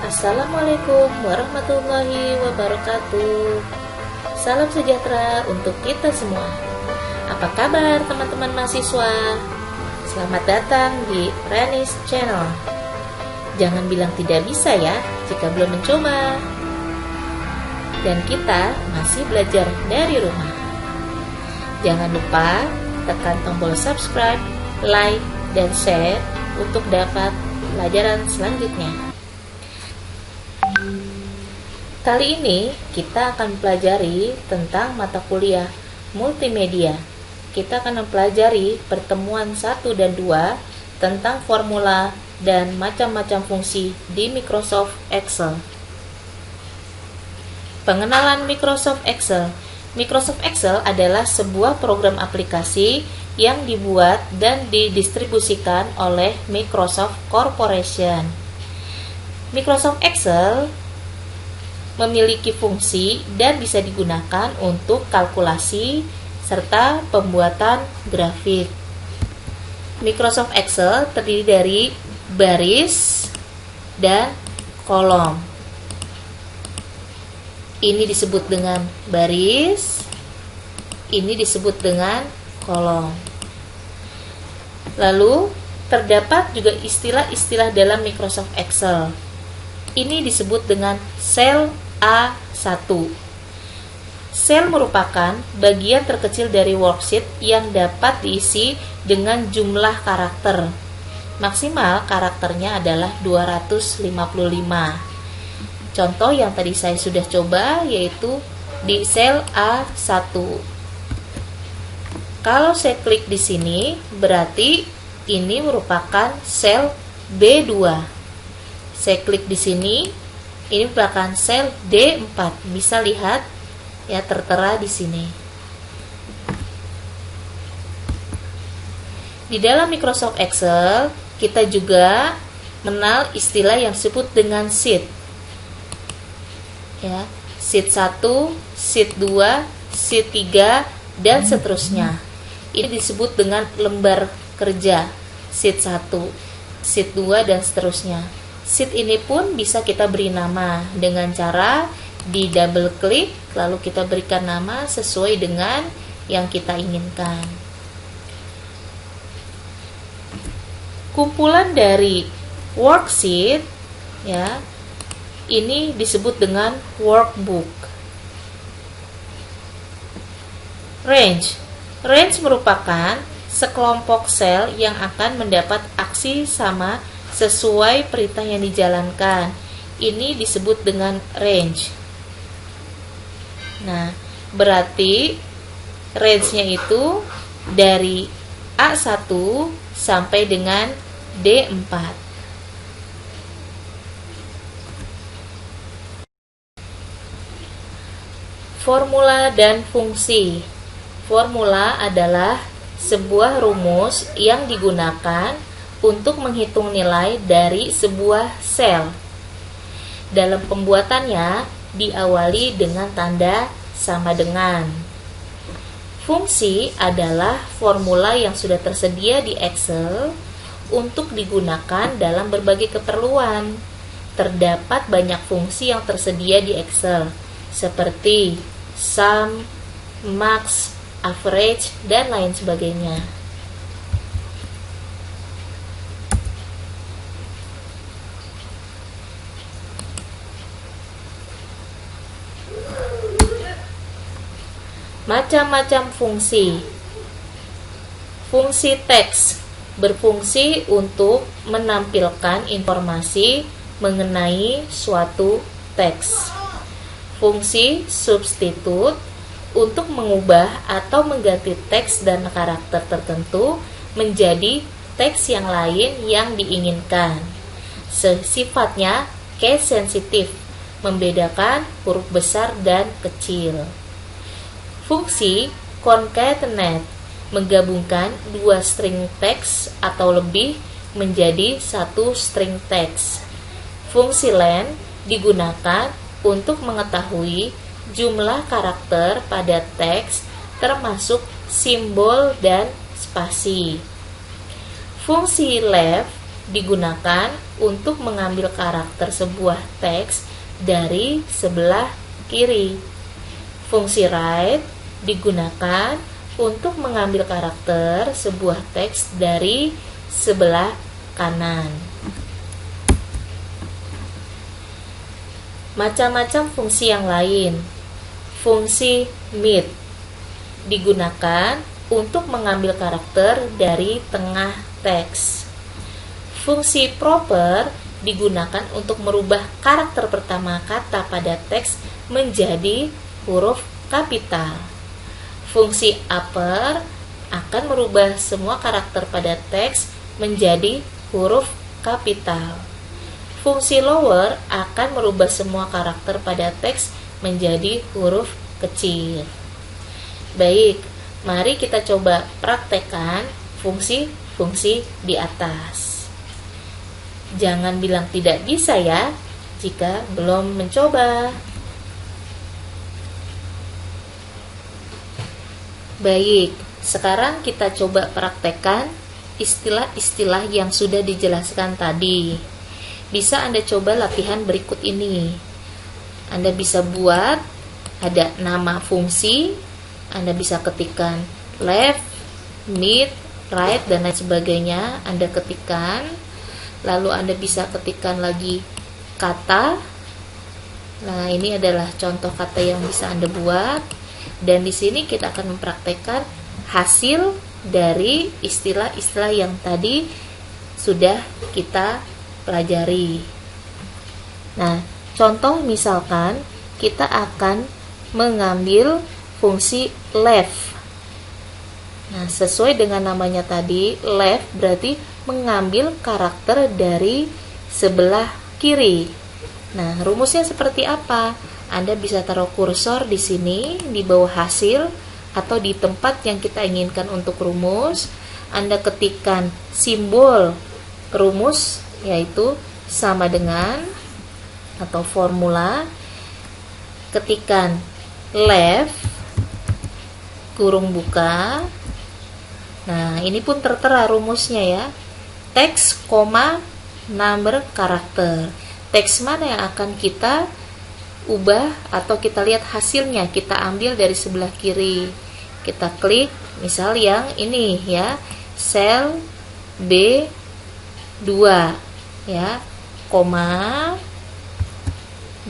Assalamualaikum warahmatullahi wabarakatuh. Salam sejahtera untuk kita semua. Apa kabar teman-teman mahasiswa? Selamat datang di Renis Channel. Jangan bilang tidak bisa ya jika belum mencoba. Dan kita masih belajar dari rumah. Jangan lupa tekan tombol subscribe, like, dan share untuk dapat pelajaran selanjutnya. Kali ini kita akan mempelajari tentang mata kuliah multimedia. Kita akan mempelajari pertemuan 1 dan 2 tentang formula dan macam-macam fungsi di Microsoft Excel. Pengenalan Microsoft Excel. Microsoft Excel adalah sebuah program aplikasi yang dibuat dan didistribusikan oleh Microsoft Corporation. Microsoft Excel memiliki fungsi dan bisa digunakan untuk kalkulasi serta pembuatan grafik. Microsoft Excel terdiri dari baris dan kolom. Ini disebut dengan baris, ini disebut dengan kolom. Lalu terdapat juga istilah-istilah dalam Microsoft Excel. Ini disebut dengan sel A1. Sel merupakan bagian terkecil dari worksheet yang dapat diisi dengan jumlah karakter. Maksimal karakternya adalah 255. Contoh yang tadi saya sudah coba yaitu di sel A1. Kalau saya klik di sini, berarti ini merupakan sel B2. Saya klik di sini, ini merupakan sel D4. Bisa lihat ya, tertera di sini. Di dalam Microsoft Excel, kita juga mengenal istilah yang disebut dengan sheet. Ya, sheet 1, sheet 2, sheet 3, dan seterusnya. Ini disebut dengan lembar kerja. Sheet 1, sheet 2, dan seterusnya. Sheet ini pun bisa kita beri nama dengan cara di double klik, lalu kita berikan nama sesuai dengan yang kita inginkan. Kumpulan dari worksheet ya, ini disebut dengan workbook. Range merupakan sekelompok sel yang akan mendapat aksi sama sesuai perintah yang dijalankan. Ini disebut dengan range. Nah, berarti range-nya itu dari A1 sampai dengan D4. Formula dan fungsi. Formula adalah sebuah rumus yang digunakan untuk menghitung nilai dari sebuah sel. Dalam pembuatannya diawali dengan tanda sama dengan. Fungsi adalah formula yang sudah tersedia di Excel untuk digunakan dalam berbagai keperluan. Terdapat banyak fungsi yang tersedia di Excel, seperti sum, max, average, dan lain sebagainya. Macam-macam fungsi. Fungsi teks berfungsi untuk menampilkan informasi mengenai suatu teks. Fungsi substitut untuk mengubah atau mengganti teks dan karakter tertentu menjadi teks yang lain yang diinginkan. Sifatnya case sensitif, membedakan huruf besar dan kecil. Fungsi concatenate menggabungkan dua string teks atau lebih menjadi satu string teks. Fungsi len digunakan untuk mengetahui jumlah karakter pada teks termasuk simbol dan spasi. Fungsi left digunakan untuk mengambil karakter sebuah teks dari sebelah kiri. Fungsi write digunakan untuk mengambil karakter sebuah teks dari sebelah kanan. Macam-macam fungsi yang lain. Fungsi mid digunakan untuk mengambil karakter dari tengah teks. Fungsi proper digunakan untuk merubah karakter pertama kata pada teks menjadi huruf kapital. Fungsi upper akan merubah semua karakter pada teks menjadi huruf kapital. Fungsi lower akan merubah semua karakter pada teks menjadi huruf kecil. Baik, mari kita coba praktekkan fungsi-fungsi di atas. Jangan bilang tidak bisa ya, jika belum mencoba. Baik, sekarang kita coba praktekkan istilah-istilah yang sudah dijelaskan tadi. Bisa Anda coba latihan berikut ini. Anda bisa buat ada nama fungsi, Anda bisa ketikkan left, mid, right, dan lain sebagainya. Anda ketikkan, lalu Anda bisa ketikkan lagi kata. Nah, ini adalah contoh kata yang bisa Anda buat. Dan di sini kita akan mempraktekkan hasil dari istilah-istilah yang tadi sudah kita pelajari. Nah, contoh misalkan kita akan mengambil fungsi left. Nah, sesuai dengan namanya tadi, left berarti mengambil karakter dari sebelah kiri. Nah, rumusnya seperti apa? Anda bisa taruh kursor di sini, di bawah hasil, atau di tempat yang kita inginkan untuk rumus. Anda ketikkan simbol rumus, yaitu sama dengan, atau formula. Ketikkan left, kurung buka. Nah, ini pun tertera rumusnya ya. Teks, number karakter. Teks mana yang akan kita ubah atau kita lihat hasilnya, kita ambil dari sebelah kiri. Kita klik, misal yang ini ya, sel B2 ya, koma.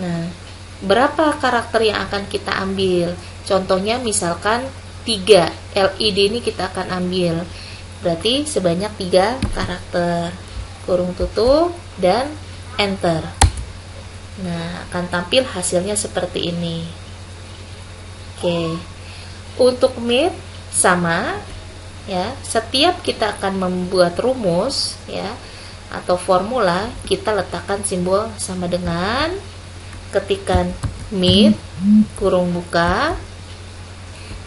Nah, berapa karakter yang akan kita ambil? Contohnya misalkan 3, LED ini kita akan ambil. Berarti sebanyak 3 karakter. Kurung tutup dan enter. Nah, akan tampil hasilnya seperti ini. Oke. Untuk mid sama ya, setiap kita akan membuat rumus ya atau formula, kita letakkan simbol sama dengan, ketikkan mid, kurung buka,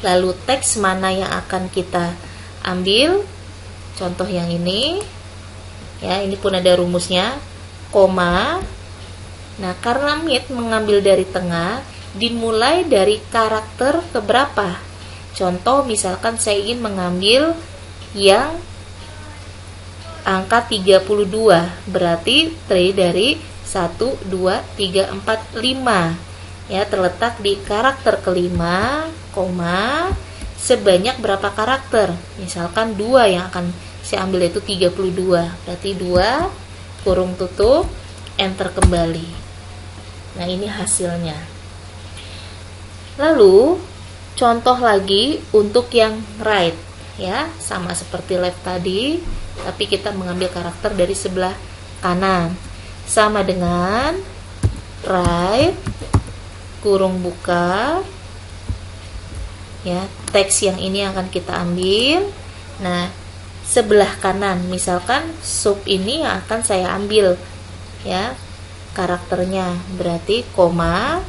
lalu teks mana yang akan kita ambil. Contoh yang ini ya, ini pun ada rumusnya, koma. Nah, karena mid mengambil dari tengah, dimulai dari karakter keberapa? Contoh misalkan saya ingin mengambil yang angka 32, berarti terdiri dari 1, 2, 3, 4, 5 ya, terletak di karakter kelima, koma, sebanyak berapa karakter? Misalkan 2 yang akan saya ambil itu 32, berarti 2, kurung tutup, enter kembali. Nah, ini hasilnya. Lalu contoh lagi untuk yang right ya, sama seperti left tadi, tapi kita mengambil karakter dari sebelah kanan. Sama dengan right, kurung buka ya, teks yang ini akan kita ambil. Nah, sebelah kanan misalkan sub ini yang akan saya ambil ya, karakternya, berarti koma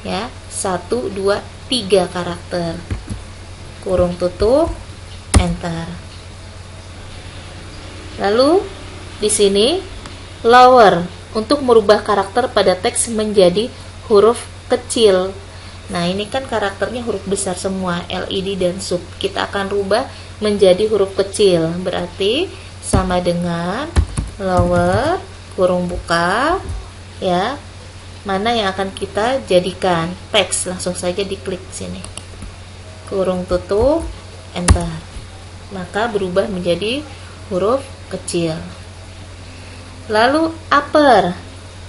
ya, 1, 2, 3 karakter, kurung tutup, enter. Lalu di sini lower untuk merubah karakter pada teks menjadi huruf kecil. Nah, ini kan karakternya huruf besar semua, LED dan sub. Kita akan rubah menjadi huruf kecil, berarti sama dengan lower, kurung buka, ya. Mana yang akan kita jadikan teks? Langsung saja diklik sini. Kurung tutup, enter. Maka berubah menjadi huruf kecil. Lalu upper.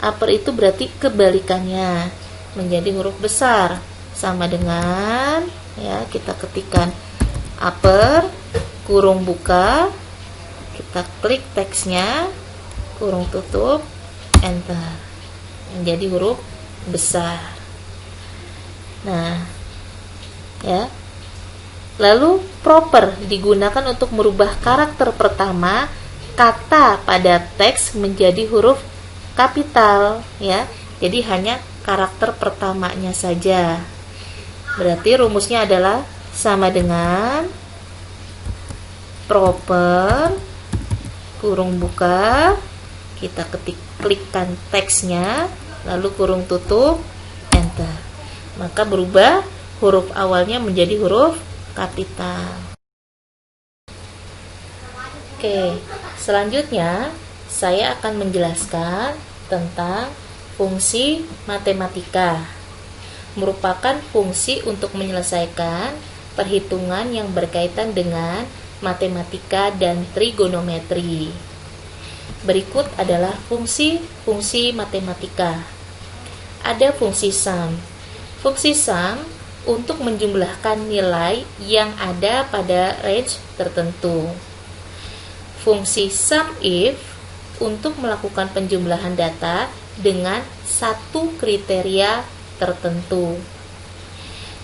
Upper itu berarti kebalikannya, menjadi huruf besar. Sama dengan, ya, kita ketikkan upper, kurung buka, kita klik teksnya, kurung tutup, enter, menjadi huruf besar. Nah, ya. Lalu proper digunakan untuk merubah karakter pertama kata pada teks menjadi huruf kapital, ya. Jadi hanya karakter pertamanya saja. Berarti rumusnya adalah sama dengan proper, kurung buka, kita klikkan teksnya, lalu kurung tutup, enter. Maka berubah huruf awalnya menjadi huruf kapital. Oke, selanjutnya saya akan menjelaskan tentang fungsi matematika. Merupakan fungsi untuk menyelesaikan perhitungan yang berkaitan dengan matematika dan trigonometri. Berikut adalah fungsi-fungsi matematika. Ada fungsi sum. Fungsi sum untuk menjumlahkan nilai yang ada pada range tertentu. Fungsi sum if untuk melakukan penjumlahan data dengan satu kriteria tertentu.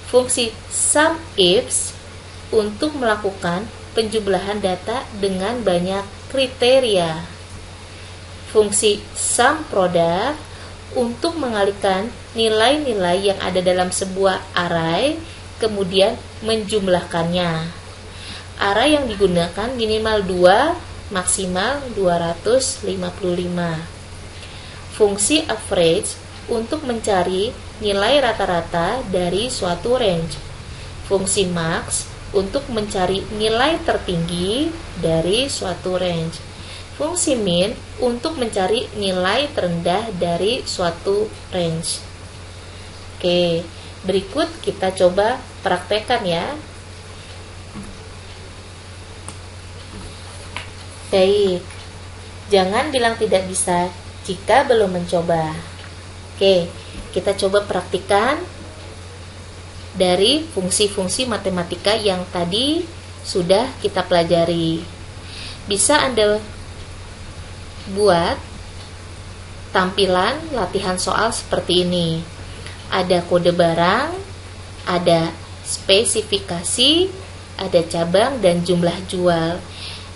Fungsi sum ifs untuk melakukan penjumlahan data dengan banyak kriteria. Fungsi sum product untuk mengalihkan nilai-nilai yang ada dalam sebuah array kemudian menjumlahkannya. Array yang digunakan minimal 2, maksimal 255. Fungsi average untuk mencari nilai rata-rata dari suatu range. Fungsi max untuk mencari nilai tertinggi dari suatu range. Fungsi min untuk mencari nilai terendah dari suatu range. Oke, berikut kita coba praktekkan ya. Baik, jangan bilang tidak bisa jika belum mencoba. Oke, kita coba praktikan dari fungsi-fungsi matematika yang tadi sudah kita pelajari. Bisa Anda buat tampilan latihan soal seperti ini. Ada kode barang, ada spesifikasi, ada cabang dan jumlah jual.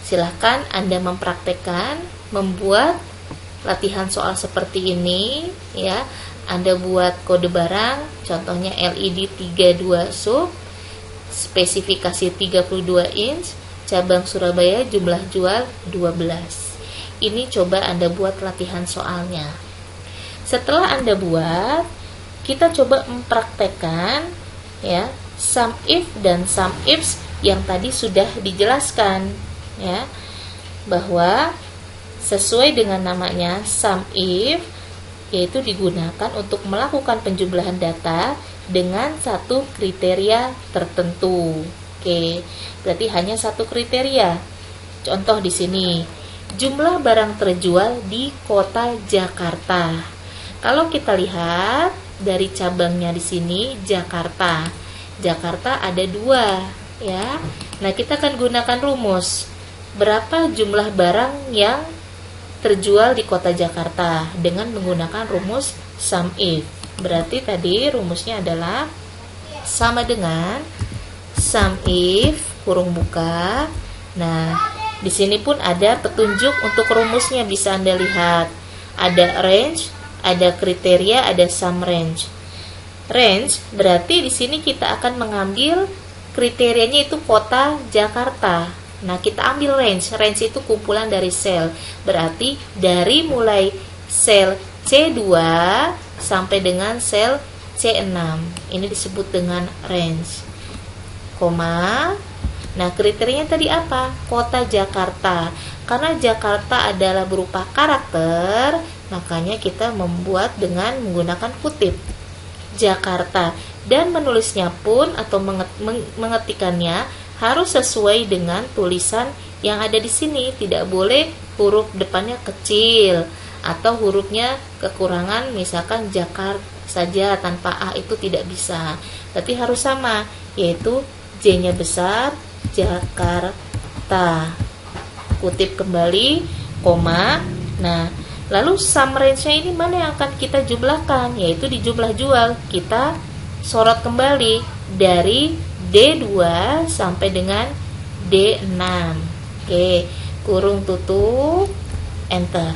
Silahkan Anda mempraktekkan membuat latihan soal seperti ini, ya. Anda buat kode barang, contohnya LED 32 sub, spesifikasi 32 inch, cabang Surabaya, jumlah jual 12. Ini coba Anda buat latihan soalnya. Setelah Anda buat, kita coba mempraktekkan ya sum if dan sum ifs yang tadi sudah dijelaskan, ya, bahwa sesuai dengan namanya sum if, yaitu digunakan untuk melakukan penjumlahan data dengan satu kriteria tertentu. Oke, berarti hanya satu kriteria. Contoh di sini, jumlah barang terjual di kota Jakarta. Kalau kita lihat dari cabangnya di sini Jakarta. Jakarta ada 2, ya. Nah, kita akan gunakan rumus. Berapa jumlah barang yang terjual di kota Jakarta dengan menggunakan rumus sum if. Berarti tadi rumusnya adalah sama dengan sum if kurung buka. Nah, di sini pun ada petunjuk untuk rumusnya, bisa Anda lihat. Ada range, ada kriteria, ada sum range. Range berarti di sini kita akan mengambil kriterianya itu kota Jakarta. Nah, kita ambil range. Range itu kumpulan dari sel. Berarti dari mulai sel C2 sampai dengan sel C6. Ini disebut dengan range. Koma. Nah, kriterianya tadi apa? Kota Jakarta. Karena Jakarta adalah berupa karakter, makanya kita membuat dengan menggunakan kutip Jakarta. Dan menulisnya pun atau mengetikannya harus sesuai dengan tulisan yang ada di sini. Tidak boleh huruf depannya kecil atau hurufnya kekurangan, misalkan Jakarta saja tanpa A, itu tidak bisa. Tapi harus sama, yaitu J-nya besar, Jakarta. Kutip kembali, koma. Nah, lalu sum range-nya ini mana yang akan kita jumlahkan? Yaitu di jumlah jual. Kita sorot kembali dari D2 sampai dengan D6. Oke, kurung tutup, enter.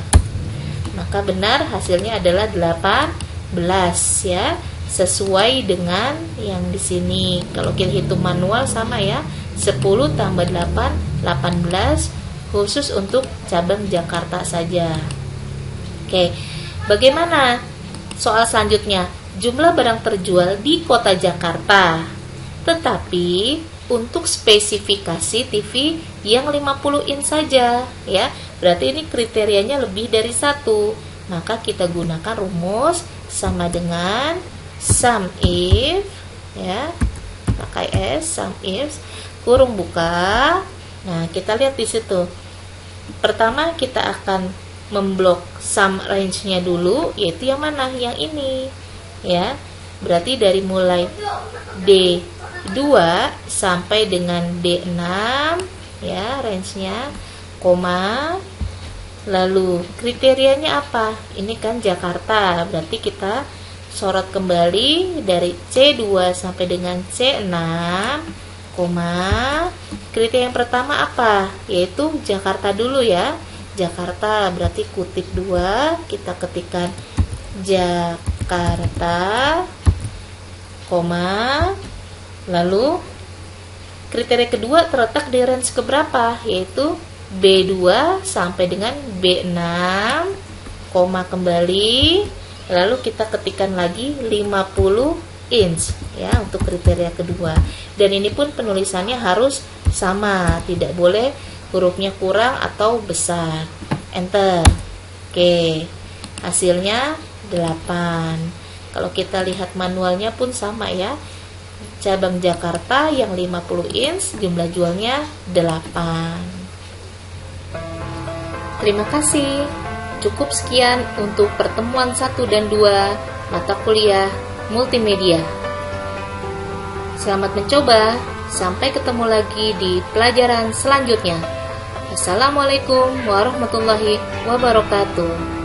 Maka benar hasilnya adalah 18 ya, sesuai dengan yang di sini. Kalau kita hitung manual sama ya, 10 tambah 8, 18, khusus untuk cabang Jakarta saja. Oke, bagaimana soal selanjutnya? Jumlah barang terjual di kota Jakarta. Tetapi untuk spesifikasi TV yang 50 inch saja ya. Berarti ini kriterianya lebih dari satu. Maka kita gunakan rumus sama dengan sum if ya, pakai S, sum if, kurung buka. Nah, kita lihat di situ. Pertama kita akan memblok sum range-nya dulu, yaitu yang mana? Yang ini ya. Berarti dari mulai D2 sampai dengan D6 ya, range-nya, koma. Lalu kriterianya apa? Ini kan Jakarta, berarti kita sorot kembali dari C2 sampai dengan C6, koma. Kriteria yang pertama apa? Yaitu Jakarta dulu ya. Jakarta berarti kutip 2, kita ketikkan Jakarta, koma. Lalu kriteria kedua terletak di range keberapa? Yaitu B2 sampai dengan B6, koma kembali. Lalu kita ketikkan lagi 50 inch ya untuk kriteria kedua. Dan ini pun penulisannya harus sama, tidak boleh hurufnya kurang atau besar. Enter. Oke, hasilnya 8. Kalau kita lihat manualnya pun sama ya. Cabang Jakarta yang 50 inch, jumlah jualnya 8. Terima kasih. Cukup sekian untuk pertemuan 1 dan 2 mata kuliah multimedia. Selamat mencoba. Sampai ketemu lagi di pelajaran selanjutnya. Assalamualaikum warahmatullahi wabarakatuh.